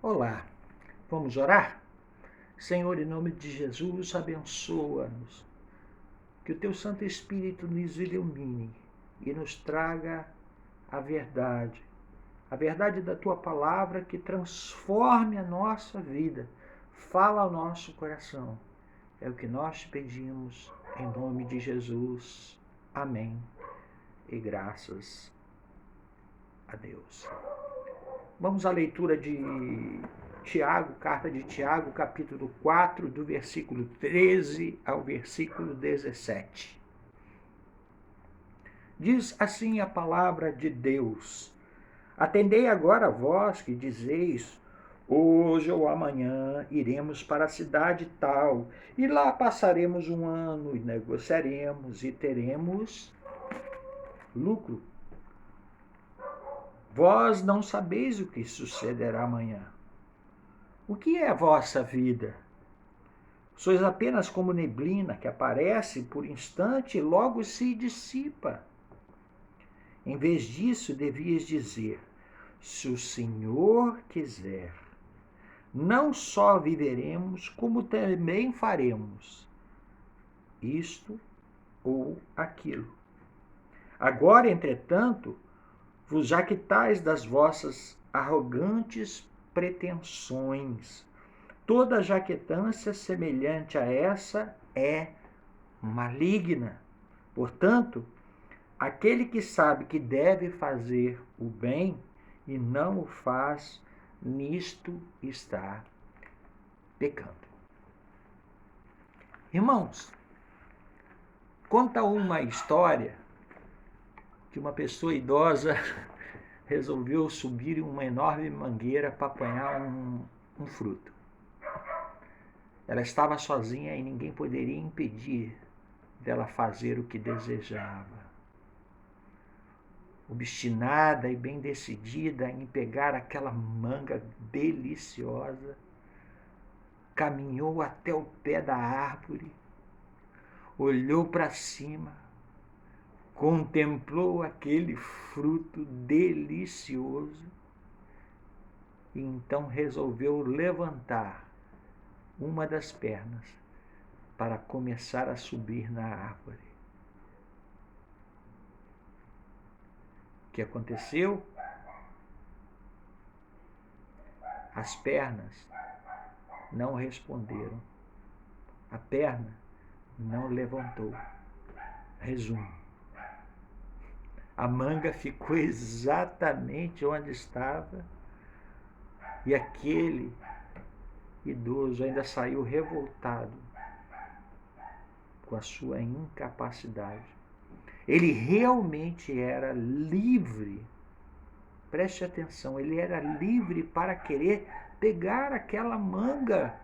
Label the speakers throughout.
Speaker 1: Olá, vamos orar? Senhor, em nome de Jesus, abençoa-nos. Que o Teu Santo Espírito nos ilumine e nos traga a verdade da Tua palavra que transforme a nossa vida. Fala ao nosso coração. É o que nós te pedimos, em nome de Jesus. Amém. E graças a Deus. Vamos à leitura de Tiago, carta de Tiago, capítulo 4, do versículo 13 ao versículo 17. Diz assim a palavra de Deus: Atendei agora vós que dizeis, hoje ou amanhã iremos para a cidade tal, e lá passaremos um ano e negociaremos e teremos lucro. Vós não sabeis o que sucederá amanhã. O que é a vossa vida? Sois apenas como neblina que aparece por instante e logo se dissipa. Em vez disso, devias dizer: se o Senhor quiser, não só viveremos, como também faremos isto ou aquilo. Agora, entretanto, vos jactais das vossas arrogantes pretensões. Toda jaquetância semelhante a essa é maligna. Portanto, aquele que sabe que deve fazer o bem e não o faz, nisto está pecando. Irmãos, conta uma história que uma pessoa idosa resolveu subir em uma enorme mangueira para apanhar um fruto. Ela estava sozinha e ninguém poderia impedir dela fazer o que desejava. Obstinada e bem decidida em pegar aquela manga deliciosa, caminhou até o pé da árvore, olhou para cima, contemplou aquele fruto delicioso e então resolveu levantar uma das pernas para começar a subir na árvore. O que aconteceu? As pernas não responderam. A perna não levantou. Resumo: a manga ficou exatamente onde estava e aquele idoso ainda saiu revoltado com a sua incapacidade. Ele realmente era livre. Preste atenção, ele era livre para querer pegar aquela manga.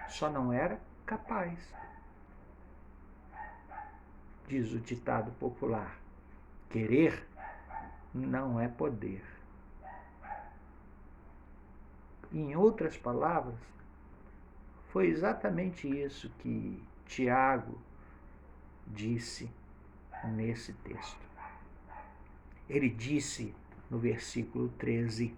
Speaker 1: Só não era capaz. Diz o ditado popular: querer não é poder. Em outras palavras, foi exatamente isso que Tiago disse nesse texto. Ele disse no versículo 13: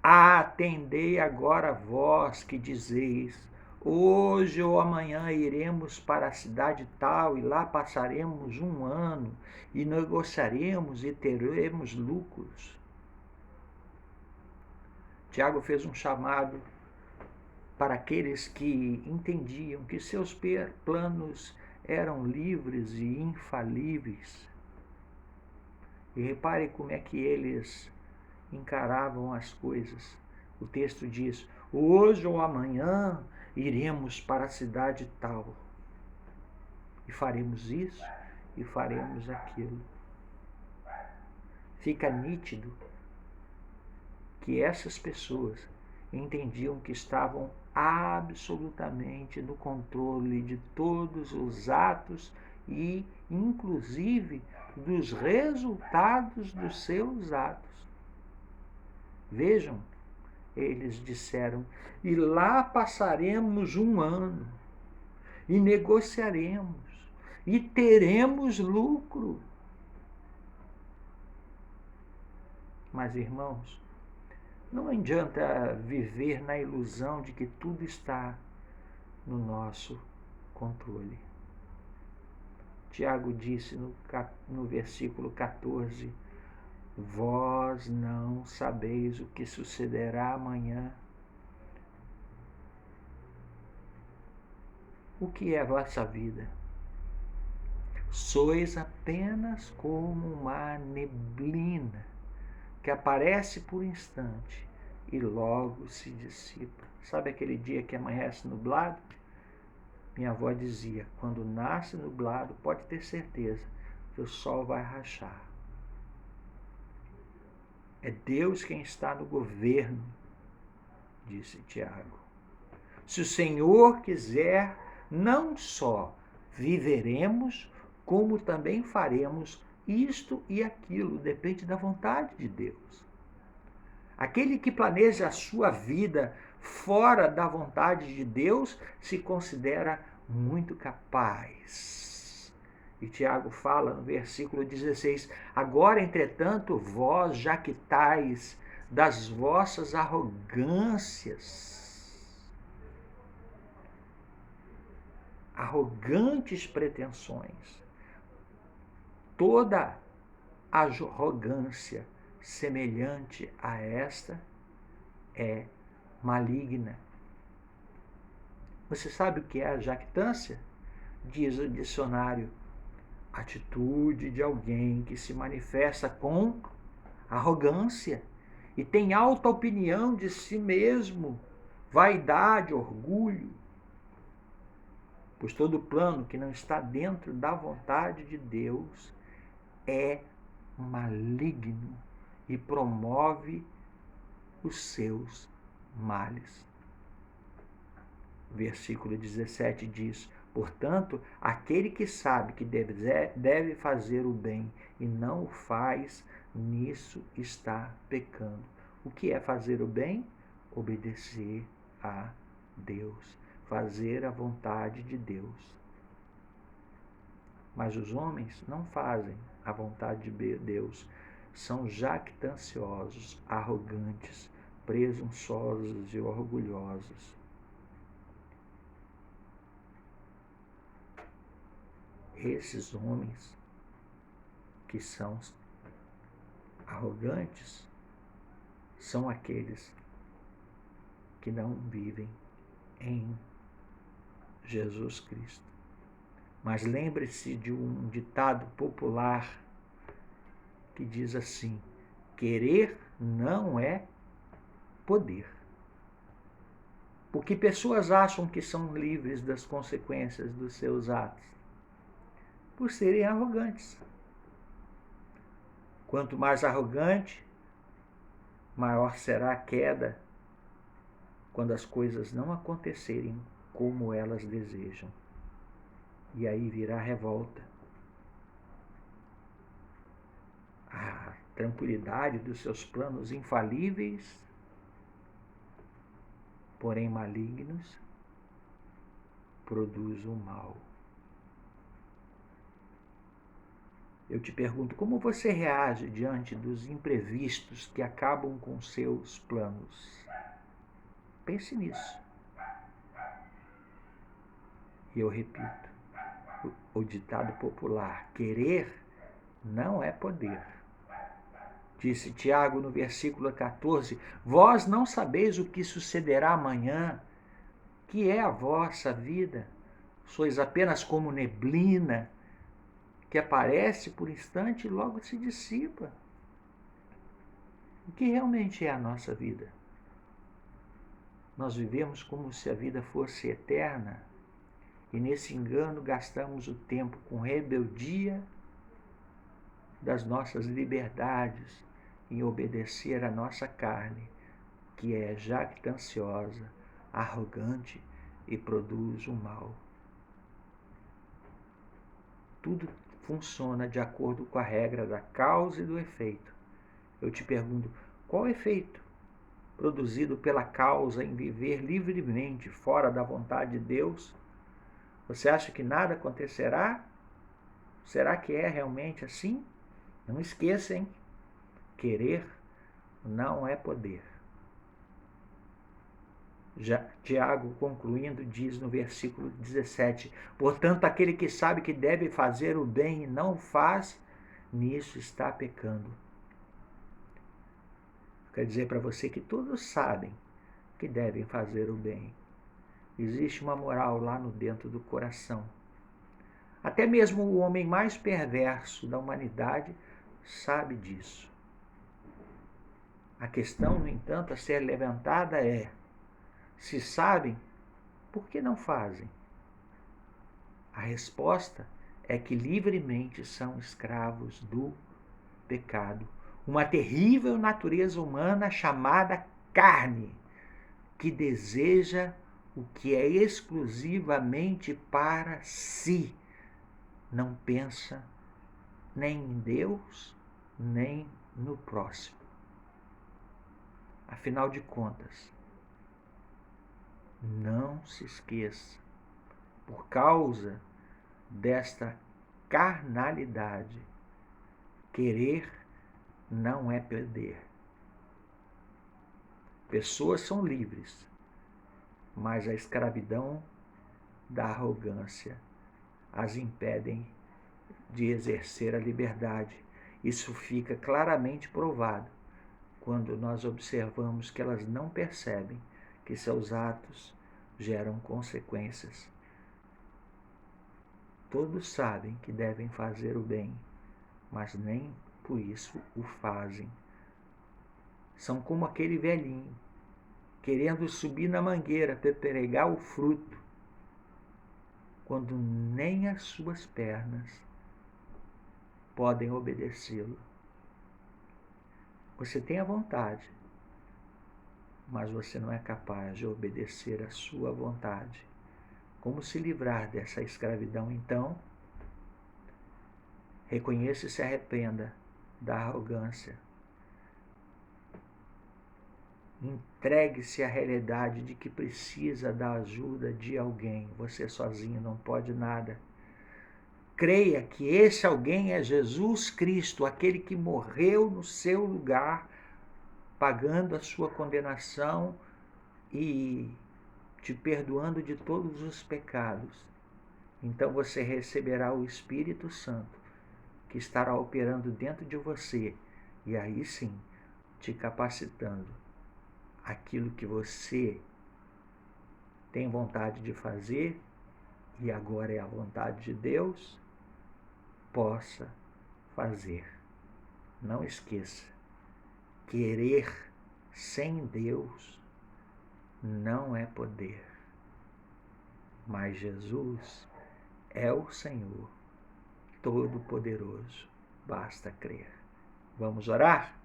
Speaker 1: Atendei agora vós que dizeis, hoje ou amanhã iremos para a cidade tal e lá passaremos um ano e negociaremos e teremos lucros. Tiago fez um chamado para aqueles que entendiam que seus planos eram livres e infalíveis. E repare como é que eles encaravam as coisas. O texto diz: hoje ou amanhã iremos para a cidade tal e faremos isso e faremos aquilo. Fica nítido que essas pessoas entendiam que estavam absolutamente no controle de todos os atos e, inclusive, dos resultados dos seus atos. Vejam, eles disseram, e lá passaremos um ano, e negociaremos, e teremos lucro. Mas, irmãos, Não adianta viver na ilusão de que tudo está no nosso controle. Tiago disse no versículo 14: vós não sabeis o que sucederá amanhã. O que é a vossa vida? Sois apenas como uma neblina que aparece por instante e logo se dissipa. Sabe aquele dia que amanhece nublado? Minha avó dizia, quando nasce nublado, pode ter certeza que o sol vai rachar. É Deus quem está no governo, disse Tiago. Se o Senhor quiser, não só viveremos, como também faremos isto e aquilo, depende da vontade de Deus. Aquele que planeja a sua vida fora da vontade de Deus se considera muito capaz. E Tiago fala no versículo 16: agora, entretanto, vós jactais das vossas arrogâncias. Arrogantes pretensões. Toda arrogância semelhante a esta é maligna. Você sabe o que é a jactância? Diz o dicionário: atitude de alguém que se manifesta com arrogância e tem alta opinião de si mesmo, vaidade, orgulho. Pois todo plano que não está dentro da vontade de Deus é maligno e promove os seus males. Versículo 17 diz: portanto, aquele que sabe que deve fazer o bem e não o faz, nisso está pecando. O que é fazer o bem? Obedecer a Deus, fazer a vontade de Deus. Mas os homens não fazem a vontade de Deus, são jactanciosos, arrogantes, presunçosos e orgulhosos. Esses homens que são arrogantes são aqueles que não vivem em Jesus Cristo. Mas lembre-se de um ditado popular que diz assim: querer não é poder. Porque pessoas acham que são livres das consequências dos seus atos? Por serem arrogantes. Quanto mais arrogante, maior será a queda quando as coisas não acontecerem como elas desejam. E aí virá a revolta. A tranquilidade dos seus planos infalíveis, porém malignos, produz o mal. Eu te pergunto, como você reage diante dos imprevistos que acabam com seus planos? Pense nisso. E eu repito, o ditado popular: querer não é poder. Disse Tiago no versículo 14: vós não sabeis o que sucederá amanhã, que é a vossa vida. Sois apenas como neblina que aparece por instante e logo se dissipa. O que realmente é a nossa vida? Nós vivemos como se a vida fosse eterna e nesse engano gastamos o tempo com rebeldia das nossas liberdades em obedecer à nossa carne, que é jactanciosa, arrogante e produz o mal. Tudo funciona de acordo com a regra da causa e do efeito. Eu te pergunto, qual efeito produzido pela causa em viver livremente fora da vontade de Deus? Você acha que nada acontecerá? Será que é realmente assim? Não esqueça, hein? Querer não é poder. Tiago, concluindo, diz no versículo 17: portanto, aquele que sabe que deve fazer o bem e não faz, nisso está pecando. Quer dizer para você que todos sabem que devem fazer o bem. Existe uma moral lá no dentro do coração. Até mesmo o homem mais perverso da humanidade sabe disso. A questão, no entanto, a ser levantada é: se sabem, por que não fazem? A resposta é que livremente são escravos do pecado, uma terrível natureza humana chamada carne, que deseja o que é exclusivamente para si, não pensa nem em Deus, nem no próximo. Afinal de contas, não se esqueça, por causa desta carnalidade, querer não é perder. Pessoas são livres, mas a escravidão da arrogância as impedem de exercer a liberdade. Isso fica claramente provado quando nós observamos que elas não percebem que seus atos geram consequências. Todos sabem que devem fazer o bem, mas nem por isso o fazem. São como aquele velhinho, querendo subir na mangueira para pegar o fruto, quando nem as suas pernas podem obedecê-lo. Você tem a vontade, mas você não é capaz de obedecer a sua vontade. Como se livrar dessa escravidão, então? Reconheça e se arrependa da arrogância. Entregue-se à realidade de que precisa da ajuda de alguém. Você sozinho não pode nada. Creia que esse alguém é Jesus Cristo, aquele que morreu no seu lugar, pagando a sua condenação e te perdoando de todos os pecados. Então você receberá o Espírito Santo, que estará operando dentro de você, e aí sim, te capacitando aquilo que você tem vontade de fazer, e agora é a vontade de Deus, possa fazer. Não esqueça, querer sem Deus não é poder, mas Jesus é o Senhor Todo-Poderoso, basta crer. Vamos orar?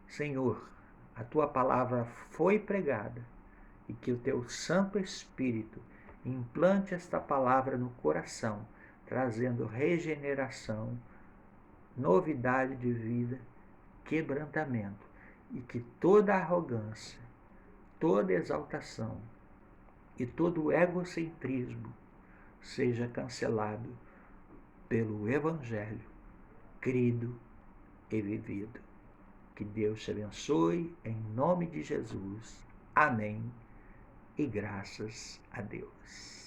Speaker 1: Senhor, a tua palavra foi pregada e que o teu Santo Espírito implante esta palavra no coração, trazendo regeneração, novidade de vida, quebrantamento, e que toda arrogância, toda exaltação e todo egocentrismo seja cancelado pelo Evangelho, crido e vivido. Que Deus te abençoe, em nome de Jesus. Amém. E graças a Deus.